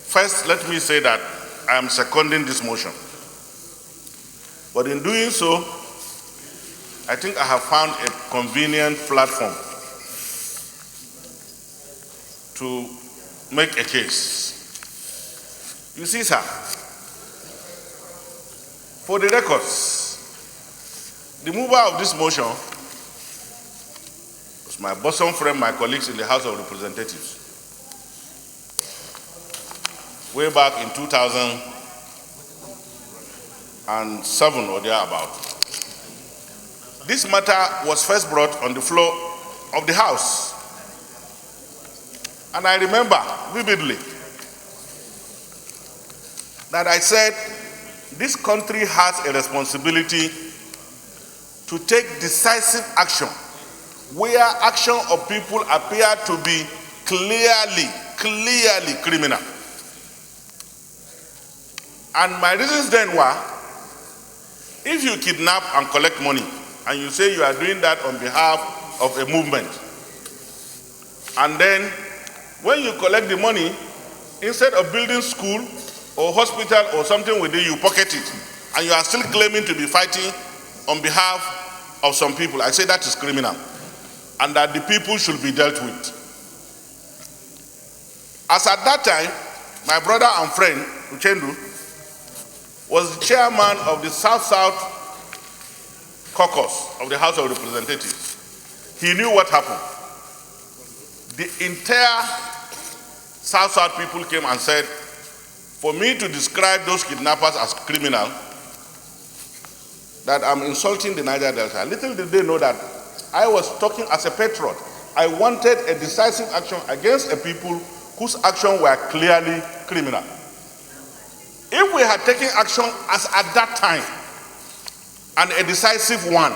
First, let me say that I am seconding this motion. But in doing so, I think I have found a convenient platform to make a case. You see, sir, for the records, the mover of this motion was my bosom friend, my colleagues in the House of Representatives. Way back in 2007 or thereabout. This matter was first brought on the floor of the House. And I remember vividly that I said this country has a responsibility to take decisive action where action of people appear to be clearly criminal. And my reasons then were, if you kidnap and collect money, and you say you are doing that on behalf of a movement, and then when you collect the money, instead of building school or hospital or something with it, you pocket it, and you are still claiming to be fighting on behalf of some people, I say that is criminal, and that the people should be dealt with. As at that time, my brother and friend, Uchendu, was the chairman of the South-South caucus of the House of Representatives. He knew what happened. The entire South-South people came and said, for me to describe those kidnappers as criminal, that I'm insulting the Niger Delta. Little did they know that I was talking as a patriot. I wanted a decisive action against a people whose actions were clearly criminal. If we had taken action as at that time, and a decisive one,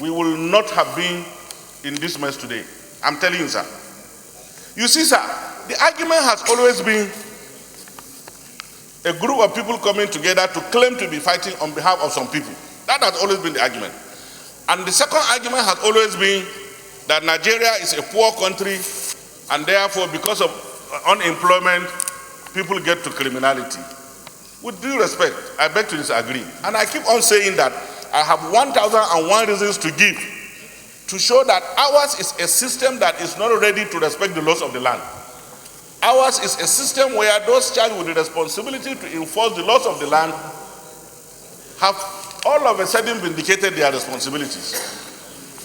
we will not have been in this mess today. I'm telling you, sir. You see, sir, the argument has always been a group of people coming together to claim to be fighting on behalf of some people. That has always been the argument. And the second argument has always been that Nigeria is a poor country, and therefore, because of unemployment, people get to criminality. With due respect, I beg to disagree. And I keep on saying that I have 1,001 reasons to give to show that ours is a system that is not ready to respect the laws of the land. Ours is a system where those charged with the responsibility to enforce the laws of the land have all of a sudden vindicated their responsibilities.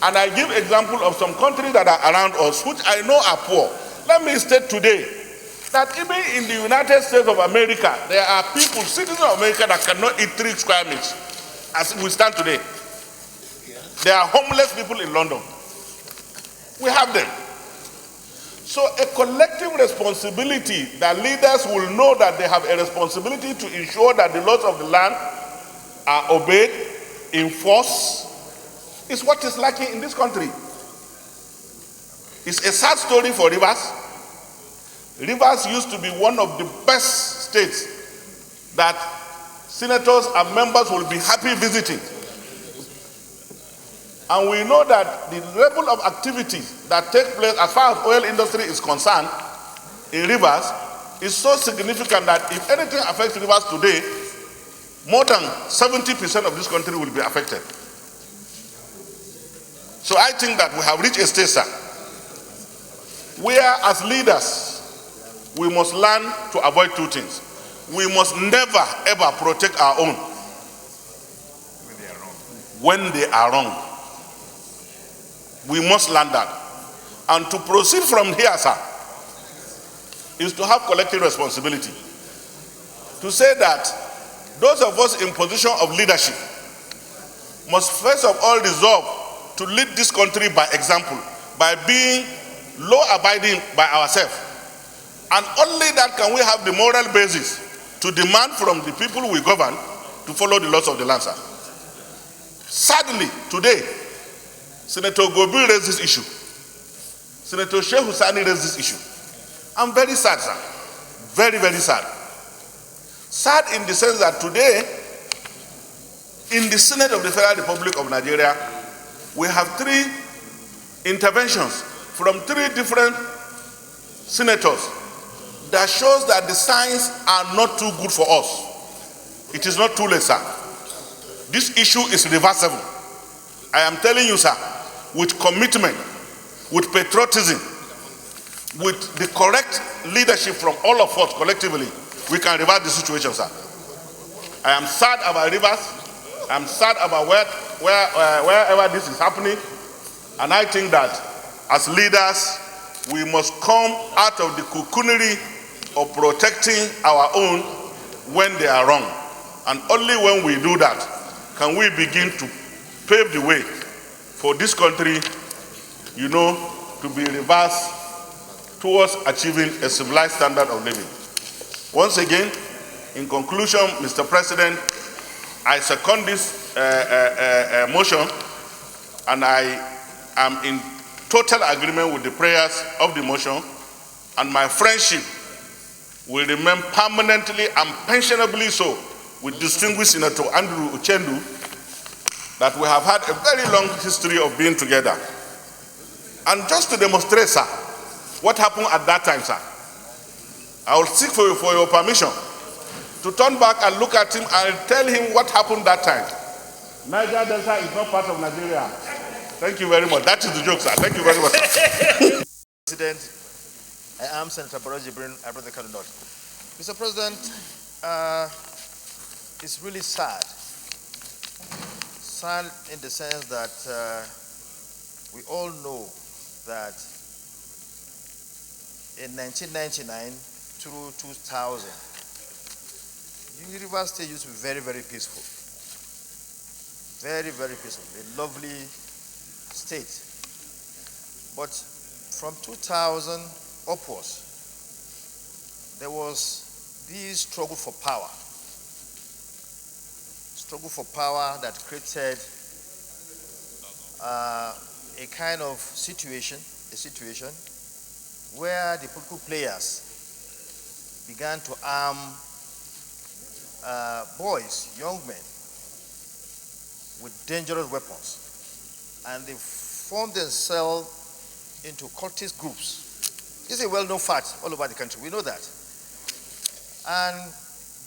And I give example of some countries that are around us, which I know are poor. Let me state today that even in the United States of America, there are people, citizens of America, that cannot eat 3 square meals as we stand today. There are homeless people in London. We have them. So a collective responsibility that leaders will know that they have a responsibility to ensure that the laws of the land are obeyed, enforced, is what is lacking in this country. It's a sad story for Rivers. Rivers used to be one of the best states that senators and members will be happy visiting. And we know that the level of activities that take place as far as oil industry is concerned in Rivers is so significant that if anything affects Rivers today, more than 70% of this country will be affected. So I think that we have reached a stage, sir, where as leaders, we must learn to avoid 2 things. We must never, ever protect our own when they are wrong. We must learn that. And to proceed from here, sir, is to have collective responsibility. To say that those of us in position of leadership must first of all resolve to lead this country by example, by being law-abiding by ourselves. And only that can we have the moral basis to demand from the people we govern to follow the laws of the land, sir. Sadly, today, Senator Gobil raised this issue. Senator Sheikh Hussaini raised this issue. I'm very sad, sir. Very, very sad. Sad in the sense that today, in the Senate of the Federal Republic of Nigeria, we have 3 interventions from 3 different senators that shows that the signs are not too good for us. It is not too late, sir. This issue is reversible. I am telling you, sir, with commitment, with patriotism, with the correct leadership from all of us collectively, we can reverse the situation, sir. I am sad about Rivers. I'm sad about wherever this is happening. And I think that as leaders, we must come out of the cocoonery of protecting our own when they are wrong. And only when we do that can we begin to pave the way for this country, to be reversed towards achieving a civilized standard of living. Once again, in conclusion, Mr. President, I second this motion, and I am in total agreement with the prayers of the motion, and my friendship will remain permanently and pensionably so with distinguished Senator Andrew Uchendu, that we have had a very long history of being together. And just to demonstrate, sir, what happened at that time, sir, I will seek for your permission to turn back and look at him and tell him what happened that time. Niger Delta is not part of Nigeria. Thank you very much. That is the joke, sir. Thank you very much. President, I am Senator Barrow Jibrin, I represent the Kano North. Mr. President, it's really sad. Sad in the sense that we all know that in 1999 through 2000, Rivers State used to be very, very peaceful. Very, very peaceful. A lovely state. But from 2000 upwards, there was this struggle for power. Struggle for power that created a kind of situation, where the political players began to arm boys, young men, with dangerous weapons, and they formed themselves into cultist groups. This is a well-known fact all over the country. We know that. And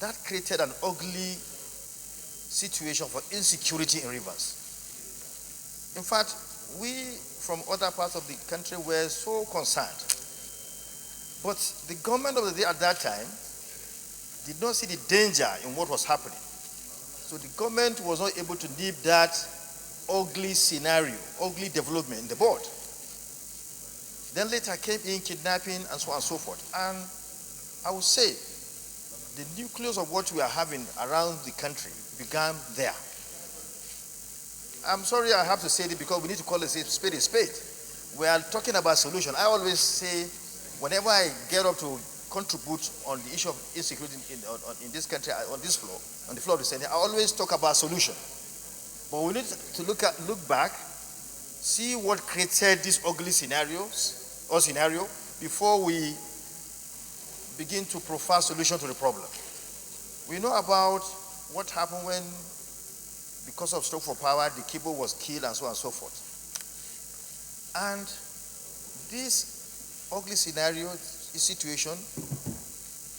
that created an ugly situation for insecurity in Rivers. In fact, we from other parts of the country were so concerned. But the government of the day at that time did not see the danger in what was happening. So the government was not able to nip that ugly scenario, ugly development in the bud. Then later came in kidnapping and so on and so forth. And I would say the nucleus of what we are having around the country began there. I'm sorry I have to say it because we need to call a spade a spade. We are talking about solution. I always say, whenever I get up to contribute on the issue of insecurity in this country, on this floor, on the floor of the Senate, I always talk about solution. But we need to look back, see what created these ugly scenario, before we begin to profile solution to the problem. We know about what happened when, because of struggle for power, the Kibo was killed and so on and so forth. And this ugly scenario, this situation,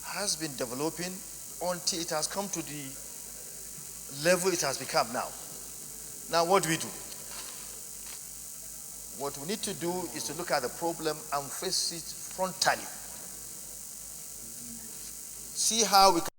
has been developing until it has come to the level it has become now. Now, what do we do? What we need to do is to look at the problem and face it frontally. See how we can